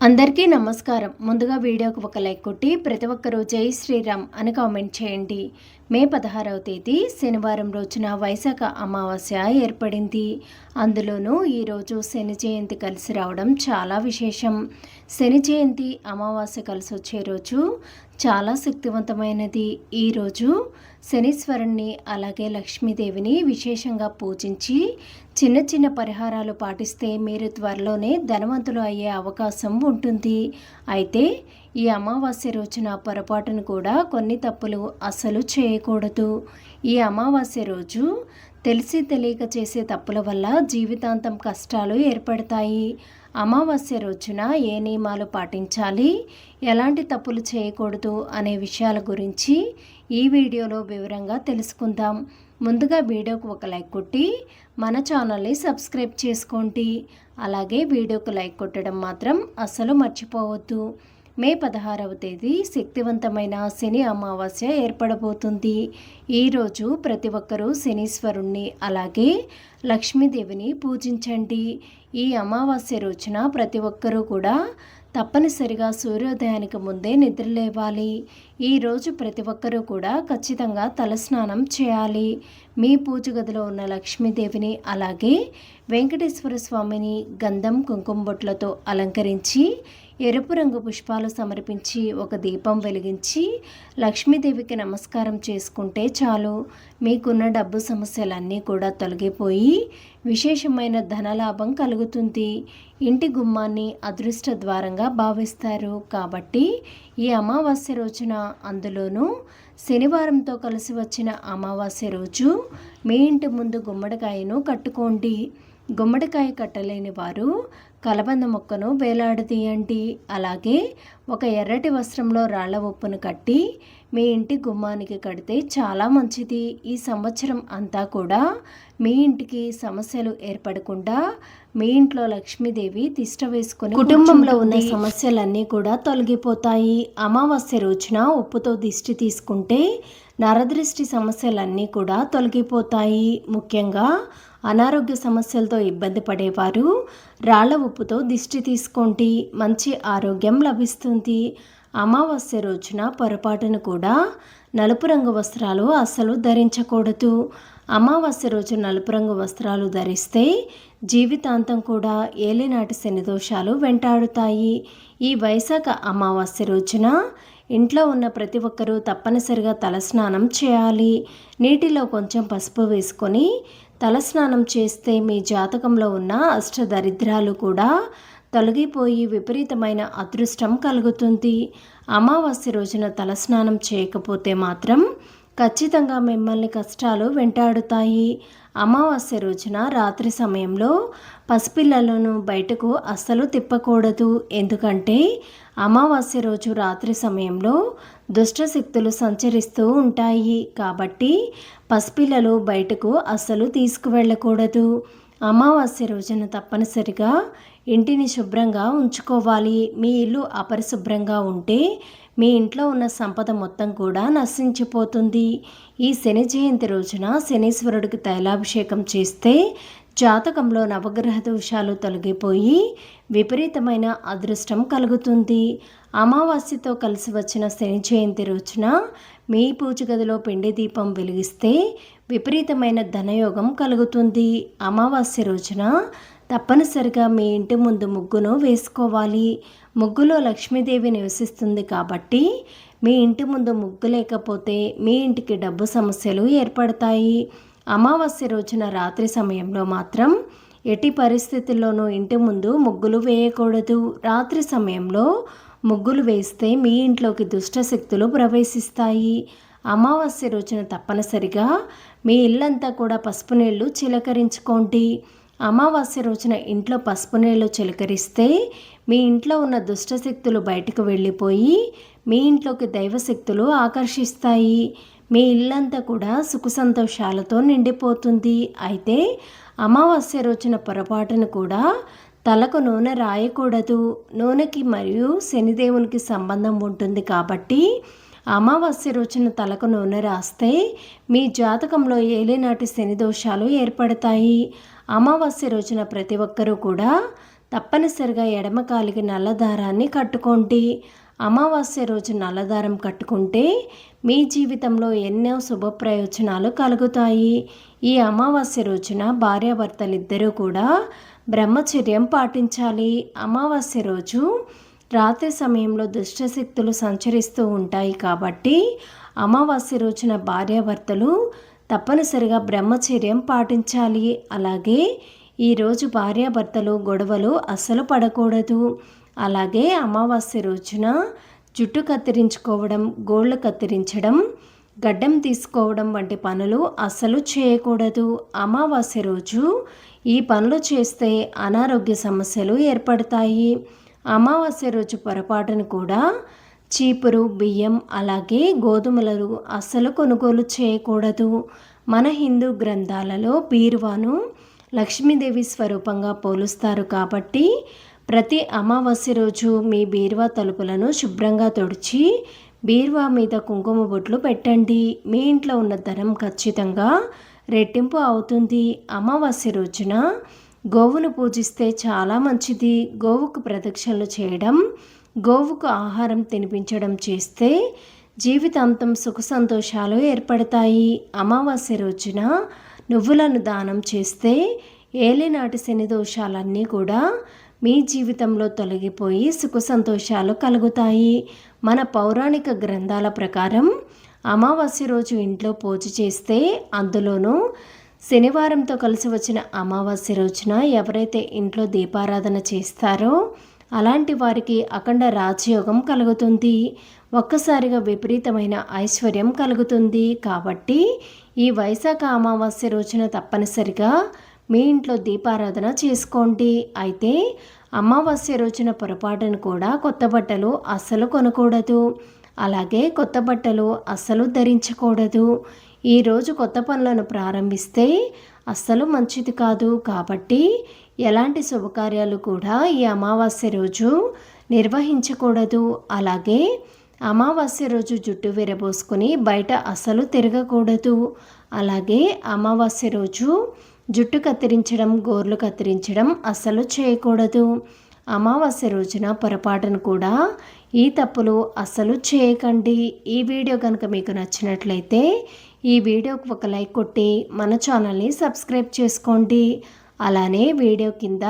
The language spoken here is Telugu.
అందరికీ నమస్కారం. ముందుగా వీడియోకి ఒక లైక్ కొట్టి ప్రతి ఒక్కరూ జై శ్రీరామ్ అని కామెంట్ చేయండి. మే 16వ తేదీ శనివారం రోజున వైశాఖ అమావాస్య ఏర్పడింది. అందులోనూ ఈరోజు శని జయంతి కలిసి రావడం చాలా విశేషం. శని జయంతి అమావాస్య కలిసి వచ్చే రోజు చాలా శక్తివంతమైనది. ఈరోజు శనీశ్వరుణ్ణి అలాగే లక్ష్మీదేవిని విశేషంగా పూజించి చిన్న చిన్న పరిహారాలు పాటిస్తే మీరు త్వరలోనే ధనవంతులు అయ్యే అవకాశం ఉంటుంది. అయితే ఈ అమావాస్య రోజున పొరపాటును కూడా కొన్ని తప్పులు అసలు చేయకూడదు. ఈ అమావాస్య రోజు తెలిసి తెలియక చేసే తప్పుల వల్ల జీవితాంతం కష్టాలు ఏర్పడతాయి. అమావాస్య రోజున ఏ నియమాలు పాటించాలి, ఎలాంటి తప్పులు చేయకూడదు అనే విషయాల గురించి ఈ వీడియోలో వివరంగా తెలుసుకుందాం. ముందుగా వీడియోకు ఒక లైక్ కొట్టి మన ఛానల్ని సబ్స్క్రైబ్ చేసుకోండి. అలాగే వీడియోకు లైక్ కొట్టడం మాత్రం అస్సలు మర్చిపోవద్దు. మే 16వ తేదీ శక్తివంతమైన శని అమావాస్య ఏర్పడబోతుంది. ఈరోజు ప్రతి ఒక్కరూ శనీశ్వరుణ్ణి అలాగే లక్ష్మీదేవిని పూజించండి. ఈ అమావాస్య రోజున ప్రతి ఒక్కరూ కూడా తప్పనిసరిగా సూర్యోదయానికి ముందే నిద్రలేవాలి. ఈరోజు ప్రతి ఒక్కరూ కూడా ఖచ్చితంగా తలస్నానం చేయాలి. మీ పూజ గదిలో ఉన్న లక్ష్మీదేవిని అలాగే వెంకటేశ్వర స్వామిని గంధం కుంకుమ బొట్లతో అలంకరించి ఎరుపు రంగు పుష్పాలు సమర్పించి ఒక దీపం వెలిగించి లక్ష్మీదేవికి నమస్కారం చేసుకుంటే చాలు. మీకున్న డబ్బు సమస్యలన్నీ కూడా తొలగిపోయి విశేషమైన ధనలాభం కలుగుతుంది. ఇంటి గుమ్మాన్ని అదృష్ట ద్వారంగా భావిస్తారు. కాబట్టి ఈ అమావాస్య రోజున, అందులోనూ శనివారంతో కలిసి వచ్చిన అమావాస్య రోజు మీ ఇంటి ముందు గుమ్మడికాయను కట్టుకోండి. గుమ్మడికాయ కట్టలేని వారు కలబంద మొక్కను వేలాడదీయండి. అలాగే ఒక ఎర్రటి వస్త్రంలో రాళ్ల ఉప్పును కట్టి మీ ఇంటి గుమ్మానికి కడితే చాలా మంచిది. ఈ సంవత్సరం అంతా కూడా మీ ఇంటికి సమస్యలు ఏర్పడకుండా మీ ఇంట్లో లక్ష్మీదేవి తిష్ట వేసుకుని కుటుంబంలో ఉన్న సమస్యలన్నీ కూడా తొలగిపోతాయి. అమావాస్య రోజున ఉప్పుతో దిష్టి తీసుకుంటే నరదృష్టి సమస్యలన్నీ కూడా తొలగిపోతాయి. ముఖ్యంగా అనారోగ్య సమస్యలతో ఇబ్బంది పడేవారు రాళ్ల ఉప్పుతో దిష్టి తీసుకోండి. మంచి ఆరోగ్యం లభిస్తుంది. అమావాస్య రోజున పొరపాటును కూడా నలుపు రంగు వస్త్రాలు అస్సలు ధరించకూడదు. అమావాస్య రోజు నలుపు రంగు వస్త్రాలు ధరిస్తే జీవితాంతం కూడా ఏలినాటి శని దోషాలు వెంటాడుతాయి. ఈ వైశాఖ అమావాస్య రోజున ఇంట్లో ఉన్న ప్రతి ఒక్కరూ తప్పనిసరిగా తలస్నానం చేయాలి. నీటిలో కొంచెం పసుపు వేసుకొని తలస్నానం చేస్తే మీ జాతకంలో ఉన్న అష్టదరిద్రాలు కూడా తొలగిపోయి విపరీతమైన అదృష్టం కలుగుతుంది. అమావాస్య రోజున తలస్నానం చేయకపోతే మాత్రం ఖచ్చితంగా మిమ్మల్ని కష్టాలు వెంటాడుతాయి. అమావాస్య రోజున రాత్రి సమయంలో పసిపిల్లలను బయటకు అస్సలు తిప్పకూడదు. ఎందుకంటే అమావాస్య రోజు రాత్రి సమయంలో దుష్టశక్తులు సంచరిస్తూ ఉంటాయి. కాబట్టి పసిపిల్లలు బయటకు అస్సలు తీసుకువెళ్ళకూడదు. అమావాస్య రోజున తప్పనిసరిగా ఇంటిని శుభ్రంగా ఉంచుకోవాలి. మీ ఇల్లు అపరిశుభ్రంగా ఉంటే మీ ఇంట్లో ఉన్న సంపద మొత్తం కూడా నశించిపోతుంది. ఈ శని జయంతి రోజున శనీశ్వరుడికి తైలాభిషేకం చేస్తే జాతకంలో నవగ్రహ దోషాలు తొలగిపోయి విపరీతమైన అదృష్టం కలుగుతుంది. అమావాస్యతో కలిసి వచ్చిన శని జయంతి రోజున మీ పూజ గదిలో పిండి దీపం వెలిగిస్తే విపరీతమైన ధనయోగం కలుగుతుంది. అమావాస్య రోజున తప్పనిసరిగా మీ ఇంటి ముందు ముగ్గును వేసుకోవాలి. ముగ్గులో లక్ష్మీదేవి నివసిస్తుంది కాబట్టి మీ ఇంటి ముందు ముగ్గు లేకపోతే మీ ఇంటికి డబ్బు సమస్యలు ఏర్పడతాయి. అమావాస్య రోజున రాత్రి సమయంలో మాత్రం ఎట్టి పరిస్థితుల్లోనూ ఇంటి ముందు ముగ్గులు వేయకూడదు. రాత్రి సమయంలో ముగ్గులు వేస్తే మీ ఇంట్లోకి దుష్టశక్తులు ప్రవేశిస్తాయి. అమావాస్య రోజున తప్పనిసరిగా మీ ఇల్లంతా కూడా పసుపు నీళ్లు చిలకరించుకోండి. అమావాస్య రోజున ఇంట్లో పసుపు నీళ్లు చిలకరిస్తే మీ ఇంట్లో ఉన్న దుష్టశక్తులు బయటకు వెళ్ళిపోయి మీ ఇంట్లోకి దైవశక్తులు ఆకర్షిస్తాయి. మీ ఇల్లంతా కూడా సుఖ సంతోషాలతో నిండిపోతుంది. అయితే అమావాస్య రోజున పొరపాటును కూడా తలకు నూనె రాయకూడదు. నూనెకి మరియు శనిదేవునికి సంబంధం ఉంటుంది కాబట్టి అమావాస్య రోజున తలకు నూనె రాస్తే మీ జాతకంలో ఏలినాటి శని దోషాలు ఏర్పడతాయి. అమావాస్య రోజున ప్రతి ఒక్కరూ కూడా తప్పనిసరిగా ఎడమ కాలికి నల్ల దారాన్ని కట్టుకోండి. అమావాస్య రోజు నల్లదారం కట్టుకుంటే మీ జీవితంలో ఎన్నో శుభ ప్రయోజనాలు కలుగుతాయి. ఈ అమావాస్య రోజున భార్యాభర్తలిద్దరూ కూడా బ్రహ్మచర్యం పాటించాలి. అమావాస్య రోజు రాత్రి సమయంలో దుష్టశక్తులు సంచరిస్తూ ఉంటాయి కాబట్టి అమావాస్య రోజున భార్యాభర్తలు తప్పనిసరిగా బ్రహ్మచర్యం పాటించాలి. అలాగే ఈరోజు భార్యాభర్తలు గొడవలు అస్సలు పడకూడదు. అలాగే అమావాస్య రోజున జుట్టు కత్తిరించుకోవడం, గోళ్ళు కత్తిరించడం, గడ్డం తీసుకోవడం వంటి పనులు అస్సలు చేయకూడదు. అమావాస్య రోజు ఈ పనులు చేస్తే అనారోగ్య సమస్యలు ఏర్పడతాయి. అమావాస్య రోజు పొరపాటును కూడా చీపురు, బియ్యం అలాగే గోధుమలు అస్సలు కొనుగోలు చేయకూడదు. మన హిందూ గ్రంథాలలో బీరువాను లక్ష్మీదేవి స్వరూపంగా పోలుస్తారు కాబట్టి ప్రతి అమావాస్య రోజు మీ బీరువా తలుపులను శుభ్రంగా తుడిచి బీరువా మీద కుంకుమ బొట్లు పెట్టండి. మీ ఇంట్లో ఉన్న ధనం ఖచ్చితంగా రెట్టింపు అవుతుంది. అమావాస్య రోజున గోవును పూజిస్తే చాలా మంచిది. గోవుకు ప్రదక్షిణలు చేయడం, గోవుకు ఆహారం తినిపించడం చేస్తే జీవితాంతం సుఖ సంతోషాలు ఏర్పడతాయి. అమావాస్య రోజున నువ్వులను దానం చేస్తే ఏలినాటి శని దోషాలన్నీ కూడా మీ జీవితంలో తొలగిపోయి సుఖ సంతోషాలు కలుగుతాయి. మన పౌరాణిక గ్రంథాల ప్రకారం అమావాస్య రోజు ఇంట్లో పూజ చేస్తే, అందులోనూ శనివారంతో కలిసి వచ్చిన అమావాస్య రోజున ఎవరైతే ఇంట్లో దీపారాధన చేస్తారో అలాంటి వారికి అఖండ రాజయోగం కలుగుతుంది. ఒక్కసారిగా విపరీతమైన ఐశ్వర్యం కలుగుతుంది. కాబట్టి ఈ వైశాఖ అమావాస్య రోజున తప్పనిసరిగా మీ ఇంట్లో దీపారాధన చేసుకోండి. అయితే అమావాస్య రోజున పొరపాటును కూడా కొత్త బట్టలు అస్సలు కొనకూడదు. అలాగే కొత్త బట్టలు అస్సలు ధరించకూడదు. ఈరోజు కొత్త పనులను ప్రారంభిస్తే అస్సలు మంచిది కాదు. కాబట్టి ఎలాంటి శుభకార్యాలు కూడా ఈ అమావాస్య రోజు నిర్వహించకూడదు. అలాగే అమావాస్య రోజు జుట్టు విరబోసుకొని బయట అస్సలు తిరగకూడదు. అలాగే అమావాస్య రోజు జుట్టు కత్తిరించడం, గోర్లు కత్తిరించడం అస్సలు చేయకూడదు. అమావాస్య రోజున పొరపాటును కూడా ఈ తప్పులు అస్సలు చేయకండి. ఈ వీడియో కనుక మీకు నచ్చినట్లయితే ఈ వీడియోకి ఒక లైక్ కొట్టి మన ఛానల్ని సబ్స్క్రైబ్ చేసుకోండి. అలానే వీడియో కింద